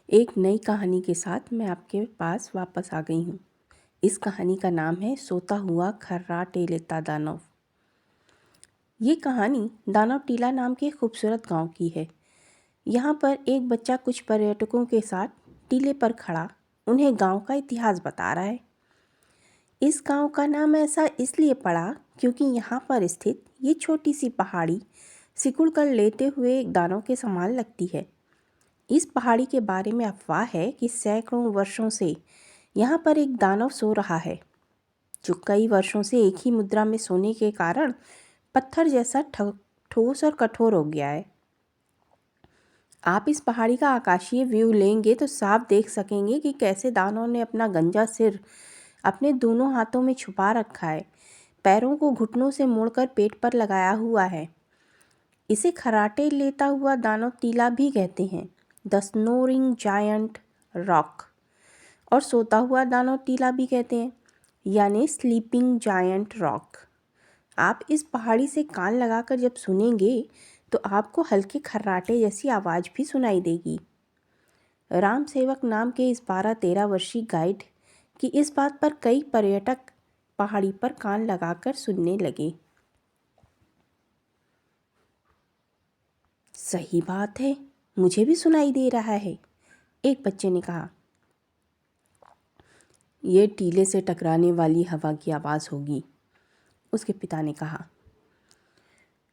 एक नई कहानी के साथ मैं आपके पास वापस आ गई हूँ। इस कहानी का नाम है सोता हुआ खर्राटे लेता दानव। ये कहानी दानव टीला नाम के खूबसूरत गांव की है। यहाँ पर एक बच्चा कुछ पर्यटकों के साथ टीले पर खड़ा उन्हें गांव का इतिहास बता रहा है। इस गांव का नाम ऐसा इसलिए पड़ा क्योंकि यहाँ पर स्थित ये छोटी सी पहाड़ी सिकुड़ कर लेटे हुए एक दानव के समान लगती है। इस पहाड़ी के बारे में अफवाह है कि सैकड़ों वर्षों से यहाँ पर एक दानव सो रहा है, जो कई वर्षों से एक ही मुद्रा में सोने के कारण पत्थर जैसा ठोस और कठोर हो गया है। आप इस पहाड़ी का आकाशीय व्यू लेंगे तो साफ देख सकेंगे कि कैसे दानव ने अपना गंजा सिर अपने दोनों हाथों में छुपा रखा है, पैरों को घुटनों से मोड़कर पेट पर लगाया हुआ है। इसे खर्राटे लेता हुआ दानव टीला भी कहते हैं, द स्नोरिंग जायंट रॉक, और सोता हुआ दानव टीला भी कहते हैं, यानी स्लीपिंग जायंट रॉक। आप इस पहाड़ी से कान लगाकर जब सुनेंगे तो आपको हल्के खर्राटे जैसी आवाज़ भी सुनाई देगी। राम सेवक नाम के इस 12-13 वर्षीय गाइड की इस बात पर कई पर्यटक पहाड़ी पर कान लगाकर सुनने लगे। सही बात है, मुझे भी सुनाई दे रहा है, एक बच्चे ने कहा। ये टीले से टकराने वाली हवा की आवाज़ होगी, उसके पिता ने कहा।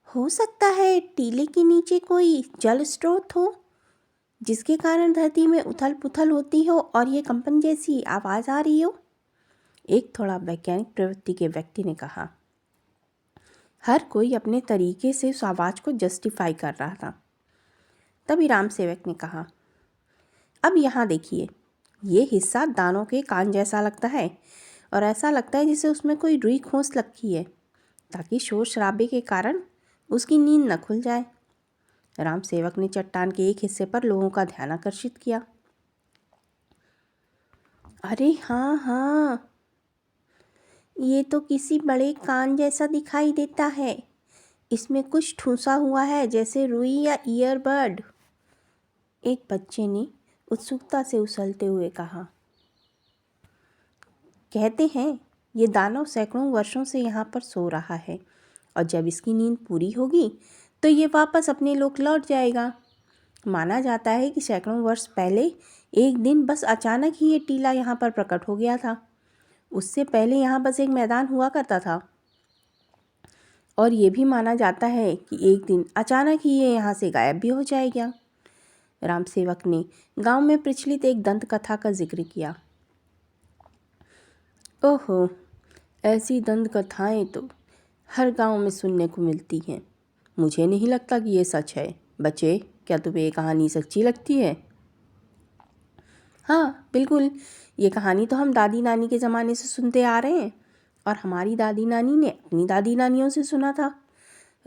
हो सकता है टीले के नीचे कोई जल स्रोत हो, जिसके कारण धरती में उथल पुथल होती हो और ये कंपन जैसी आवाज़ आ रही हो, एक थोड़ा वैज्ञानिक प्रवृत्ति के व्यक्ति ने कहा। हर कोई अपने तरीके से उस आवाज़ को जस्टिफाई कर रहा था। तभी राम सेवक ने कहा, अब यहाँ देखिए, ये हिस्सा दानों के कान जैसा लगता है और ऐसा लगता है जैसे उसमें कोई रुई खोंस रखी है, ताकि शोर शराबे के कारण उसकी नींद न खुल जाए। राम सेवक ने चट्टान के एक हिस्से पर लोगों का ध्यान आकर्षित किया। अरे हाँ हाँ, ये तो किसी बड़े कान जैसा दिखाई देता है। इसमें कुछ ठूसा हुआ है, जैसे रुई या ईयरबड, एक बच्चे ने उत्सुकता से उछलते हुए कहा। कहते हैं ये दानव सैकड़ों वर्षों से यहाँ पर सो रहा है और जब इसकी नींद पूरी होगी तो ये वापस अपने लोक लौट जाएगा। माना जाता है कि सैकड़ों वर्ष पहले एक दिन बस अचानक ही ये टीला यहाँ पर प्रकट हो गया था। उससे पहले यहाँ बस एक मैदान हुआ करता था और ये भी माना जाता है कि एक दिन अचानक ही ये यहाँ से गायब भी हो जाएगा। राम सेवक ने गांव में प्रचलित एक दंत कथा का जिक्र किया। ओहो, ऐसी दंत कथाएं तो हर गांव में सुनने को मिलती हैं। मुझे नहीं लगता कि ये सच है। बच्चे, क्या तुम्हें ये कहानी सच्ची लगती है? हाँ बिल्कुल, ये कहानी तो हम दादी नानी के ज़माने से सुनते आ रहे हैं और हमारी दादी नानी ने अपनी दादी नानियों से सुना था,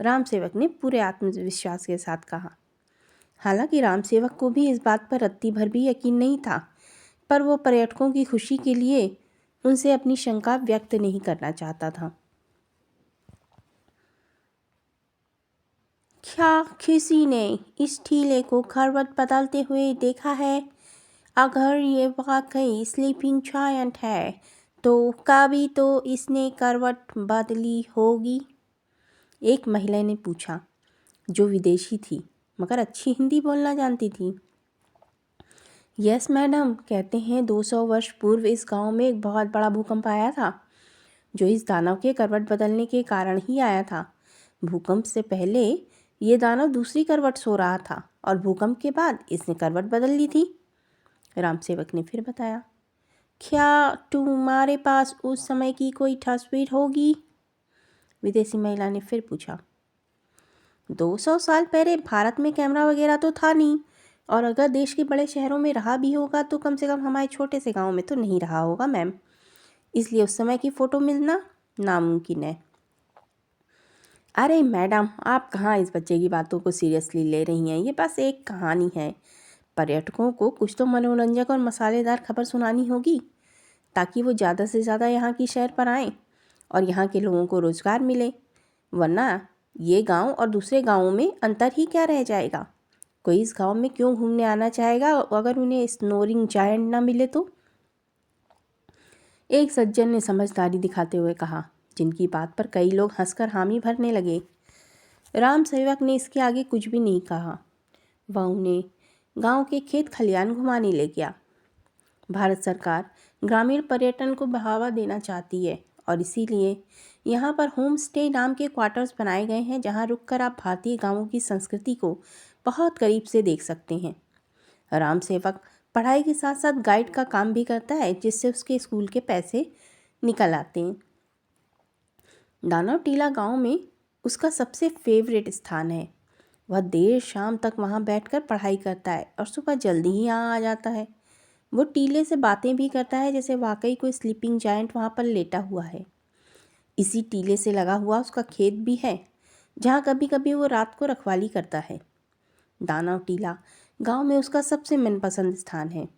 राम सेवक ने पूरे आत्मविश्वास के साथ कहा। हालांकि राम सेवक को भी इस बात पर रत्ती भर भी यकीन नहीं था, पर वो पर्यटकों की खुशी के लिए उनसे अपनी शंका व्यक्त नहीं करना चाहता था। क्या किसी ने इस टीले को करवट बदलते हुए देखा है? अगर ये वाकई स्लीपिंग जायंट है तो कभी तो इसने करवट बदली होगी, एक महिला ने पूछा, जो विदेशी थी मगर अच्छी हिंदी बोलना जानती थी। यस मैडम, कहते हैं 200 वर्ष पूर्व इस गांव में एक बहुत बड़ा भूकंप आया था, जो इस दानव के करवट बदलने के कारण ही आया था। भूकंप से पहले ये दानव दूसरी करवट सो रहा था और भूकंप के बाद इसने करवट बदल ली थी, राम सेवक ने फिर बताया। क्या तुम्हारे पास उस समय की कोई तस्वीर होगी? विदेशी महिला ने फिर पूछा। 200 साल पहले भारत में कैमरा वगैरह तो था नहीं, और अगर देश के बड़े शहरों में रहा भी होगा तो कम से कम हमारे छोटे से गांव में तो नहीं रहा होगा मैम, इसलिए उस समय की फ़ोटो मिलना नामुमकिन है। अरे मैडम, आप कहाँ इस बच्चे की बातों को सीरियसली ले रही हैं? ये बस एक कहानी है। पर्यटकों को कुछ तो मनोरंजक और मसालेदार खबर सुनानी होगी, ताकि वो ज़्यादा से ज़्यादा यहाँ की शहर पर आएँ और यहाँ के लोगों को रोज़गार मिले, वरना ये गांव और दूसरे गांवों में अंतर ही क्या रह जाएगा। कोई इस गांव में क्यों घूमने आना चाहेगा अगर उन्हें स्नोरिंग जायंट ना मिले तो? एक सज्जन ने समझदारी दिखाते हुए कहा, जिनकी बात पर कई लोग हंसकर हामी भरने लगे। राम सेवक ने इसके आगे कुछ भी नहीं कहा। वह उन्हें गांव के खेत खलियान घुमाने ले गया। भारत सरकार ग्रामीण पर्यटन को बढ़ावा देना चाहती है और इसीलिए यहाँ पर होम स्टे नाम के क्वार्टर्स बनाए गए हैं, जहाँ रुककर आप भारतीय गांवों की संस्कृति को बहुत करीब से देख सकते हैं। राम सेवक पढ़ाई के साथ साथ गाइड का काम भी करता है, जिससे उसके स्कूल के पैसे निकल आते हैं। दानव टीला गांव में उसका सबसे फेवरेट स्थान है। वह देर शाम तक वहाँ बैठकर पढ़ाई करता है और सुबह जल्दी ही यहाँ आ जाता है। वो टीले से बातें भी करता है जैसे वाकई कोई स्लीपिंग जायंट वहाँ पर लेटा हुआ है। इसी टीले से लगा हुआ उसका खेत भी है, जहाँ कभी कभी वो रात को रखवाली करता है। दानव टीला गांव में उसका सबसे मनपसंद स्थान है।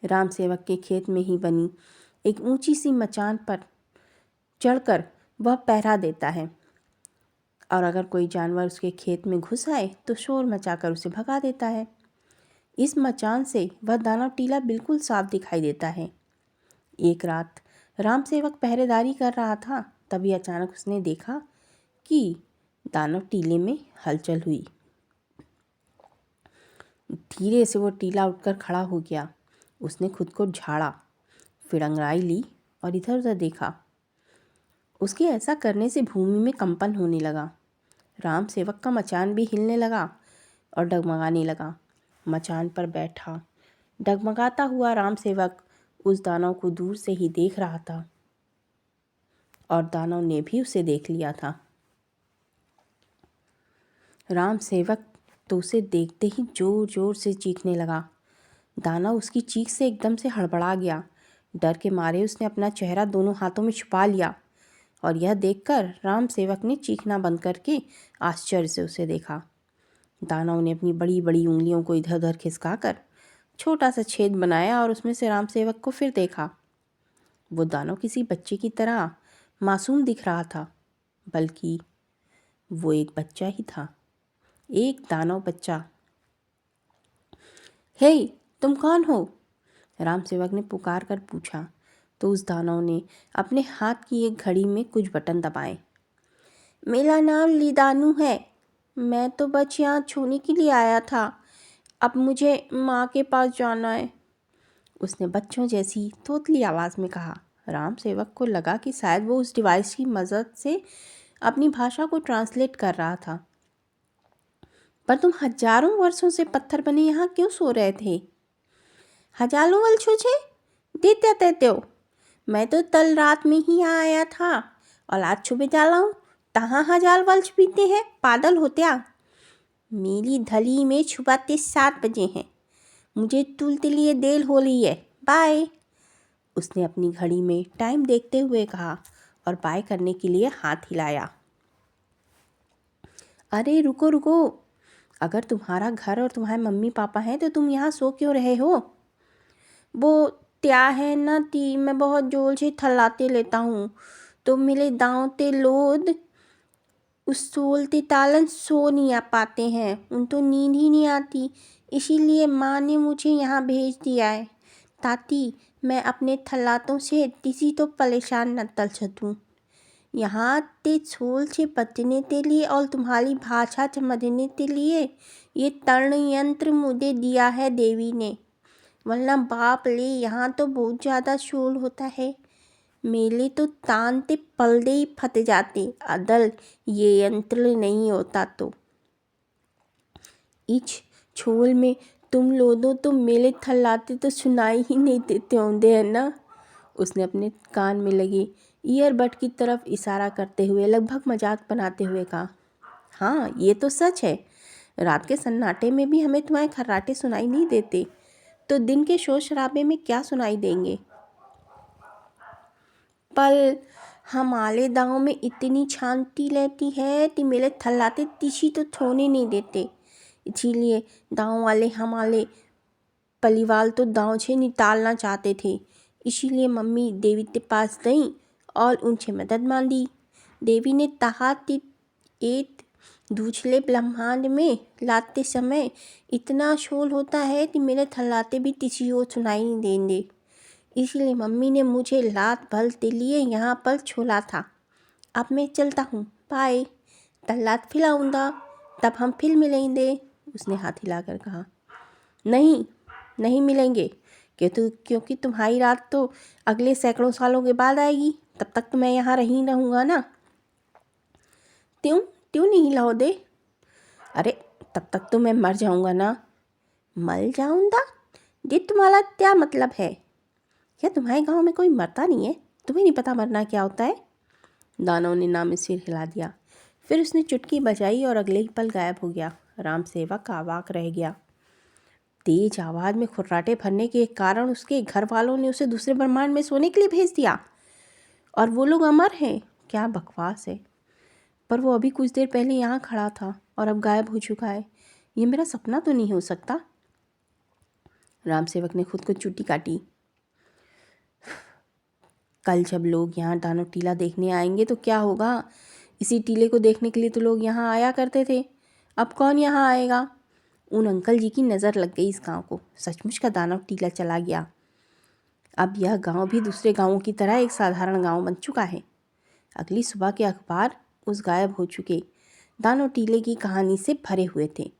राम सेवक के खेत में ही बनी एक ऊंची सी मचान पर चढ़कर वह पहरा देता है और अगर कोई जानवर उसके खेत में घुस आए तो शोर मचाकर उसे भगा देता है। इस मचान से वह दानव टीला बिल्कुल साफ दिखाई देता है। एक रात राम सेवक पहरेदारी कर रहा था, तभी अचानक उसने देखा कि दानव टीले में हलचल हुई। धीरे से वो टीला उठकर खड़ा हो गया। उसने खुद को झाड़ा, फिर अंगड़ाई ली और इधर उधर देखा। उसके ऐसा करने से भूमि में कंपन होने लगा। राम सेवक का मचान भी हिलने लगा और डगमगाने लगा। मचान पर बैठा डगमगाता हुआ राम सेवक उस दानव को दूर से ही देख रहा था और दानव ने भी उसे देख लिया था। राम सेवक तो उसे देखते ही जोर जोर से चीखने लगा। दानव उसकी चीख से एकदम से हड़बड़ा गया। डर के मारे उसने अपना चेहरा दोनों हाथों में छुपा लिया और यह देखकर राम सेवक ने चीखना बंद करके आश्चर्य से उसे देखा। दानव ने अपनी बड़ी बड़ी उंगलियों को इधर उधर खिसकाकर छोटा सा छेद बनाया और उसमें से राम सेवक को फिर देखा। वो दानव किसी बच्चे की तरह मासूम दिख रहा था, बल्कि वो एक बच्चा ही था, एक दानव बच्चा। हे, तुम कौन हो? राम सेवक ने पुकार कर पूछा तो उस दानव ने अपने हाथ की एक घड़ी में कुछ बटन दबाए। मेरा नाम लीदानू है। मैं तो बस यहाँ छूने के लिए आया था। अब मुझे माँ के पास जाना है, उसने बच्चों जैसी तोतली आवाज़ में कहा। राम सेवक को लगा कि शायद वो उस डिवाइस की मदद से अपनी भाषा को ट्रांसलेट कर रहा था। पर तुम हजारों वर्षों से पत्थर बने यहाँ क्यों सो रहे थे? हजारों वर्षों से देते हो। मैं तो कल रात में ही यहाँ आया था और आज सुबह जा रहा हूँ। कहाँ 1000 वर्ष बीते हैं, पागल हो क्या? मेरी धली में सुबह 7 बजे हैं। मुझे तुलते लिए देर हो रही है, बाय। उसने अपनी घड़ी में टाइम देखते हुए कहा और बाय करने के लिए हाथ हिलाया। अरे रुको रुको, अगर तुम्हारा घर और तुम्हारे मम्मी पापा हैं तो तुम यहाँ सो क्यों रहे हो? वो क्या है ना ती, मैं बहुत जोर से थलाते लेता हूँ तो मेरे दांव ते लोद उस सोलते तालन सो नहीं आ पाते हैं, उन तो नींद ही नहीं आती। इसीलिए माँ ने मुझे यहाँ भेज दिया है ताकि मैं अपने थलातों से किसी तो परेशान न तल सकूँ। यहाँ ते छोल से बचने के लिए और तुम्हारी भाषा समझने के लिए ये तर्ण यंत्र मुझे दिया है देवी ने, वरना बाप ले यहाँ तो बहुत ज़्यादा शोर होता है। मेले तो तान ते पलड़े ही फट जाते अदल ये यंत्र नहीं होता तो। इच छोल में तुम लोगों तो मेले थल्लाते तो सुनाई ही नहीं देते होंगे है ना? उसने अपने कान में लगे ईयरबड की तरफ इशारा करते हुए लगभग मजाक बनाते हुए कहा। हाँ, ये तो सच है। रात के सन्नाटे में भी हमें तुम्हारे खर्राटे सुनाई नहीं देते, तो दिन के शोर शराबे में क्या सुनाई देंगे? पर हमारे गाँव में इतनी शांति रहती है कि मेरे थल्लाते तिशी तो छोने नहीं देते। इसीलिए गाँव वाले हमारे परिवार तो गाँव से निकालना चाहते थे। इसीलिए मम्मी देवी के पास गई और उनसे मदद मांगी। देवी ने कहा कि एक दूसरे ब्रह्मांड में लाते समय इतना शोर होता है कि मेरे थर्राते भी किसी को सुनाई नहीं देंगे। इसलिए मम्मी ने मुझे रात भर के लिए यहाँ पर छोड़ा था। अब मैं चलता हूँ, बाय। कल रात फिर आऊँगा, तब हम फिर मिलेंगे, उसने हाथ हिलाकर कहा। नहीं, नहीं मिलेंगे, क्योंकि तुम्हारी रात तो अगले सैकड़ों सालों के बाद आएगी। तब तक तो मैं यहाँ रही रहूँगा ना। क्यों नहीं लाओगे? अरे तब तक तो मैं मर जाऊँगा ना। मर जाऊँगा? ये तुम्हारा क्या मतलब है? क्या तुम्हारे गांव में कोई मरता नहीं है? तुम्हें नहीं पता मरना क्या होता है? दानव ने नाम सिर हिला दिया। फिर उसने चुटकी बजाई और अगले ही पल गायब हो गया। राम सेवक अवाक रह गया। तेज आवाज़ में खुर्राटे भरने के कारण उसके घर वालों ने उसे दूसरे ब्रह्मांड में सोने के लिए भेज दिया और वो लोग अमर हैं। क्या बकवास है। पर वो अभी कुछ देर पहले यहाँ खड़ा था और अब गायब हो चुका है। ये मेरा सपना तो नहीं हो सकता। राम सेवक ने खुद को चुट्टी काटी। कल जब लोग यहाँ दानव टीला देखने आएंगे तो क्या होगा? इसी टीले को देखने के लिए तो लोग यहाँ आया करते थे। अब कौन यहाँ आएगा? उन अंकल जी की नज़र लग गई इस गांव को। सचमुच का दानव टीला चला गया। अब यह गांव भी दूसरे गांवों की तरह एक साधारण गांव बन चुका है। अगली सुबह के अखबार उस गायब हो चुके दानव टीले की कहानी से भरे हुए थे।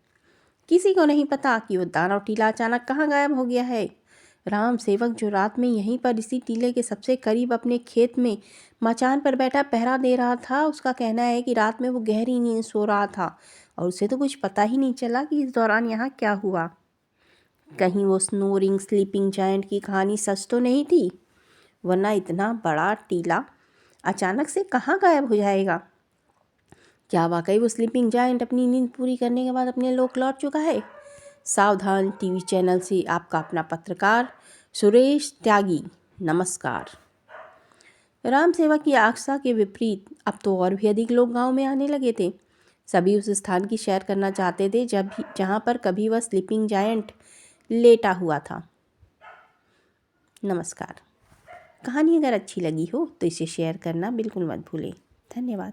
किसी को नहीं पता कि वो दानव टीला अचानक कहाँ गायब हो गया है। राम सेवक जो रात में यहीं पर इसी टीले के सबसे करीब अपने खेत में मचान पर बैठा पहरा दे रहा था, उसका कहना है कि रात में वो गहरी नींद सो रहा था और उसे तो कुछ पता ही नहीं चला कि इस दौरान यहाँ क्या हुआ। कहीं वो स्नोरिंग स्लीपिंग जायंट की कहानी सच तो नहीं थी, वरना इतना बड़ा टीला अचानक से कहाँ गायब हो जाएगा? क्या वाकई वो स्लीपिंग जायंट अपनी नींद पूरी करने के बाद अपने लोक लौट चुका है? सावधान टीवी चैनल से आपका अपना पत्रकार सुरेश त्यागी, नमस्कार। राम सेवक की आशा के विपरीत अब तो और भी अधिक लोग गांव में आने लगे थे। सभी उस स्थान की सैर करना चाहते थे जहां पर कभी वह स्लीपिंग जायंट लेटा हुआ था। नमस्कार। कहानी अगर अच्छी लगी हो तो इसे शेयर करना बिल्कुल मत भूलें। धन्यवाद।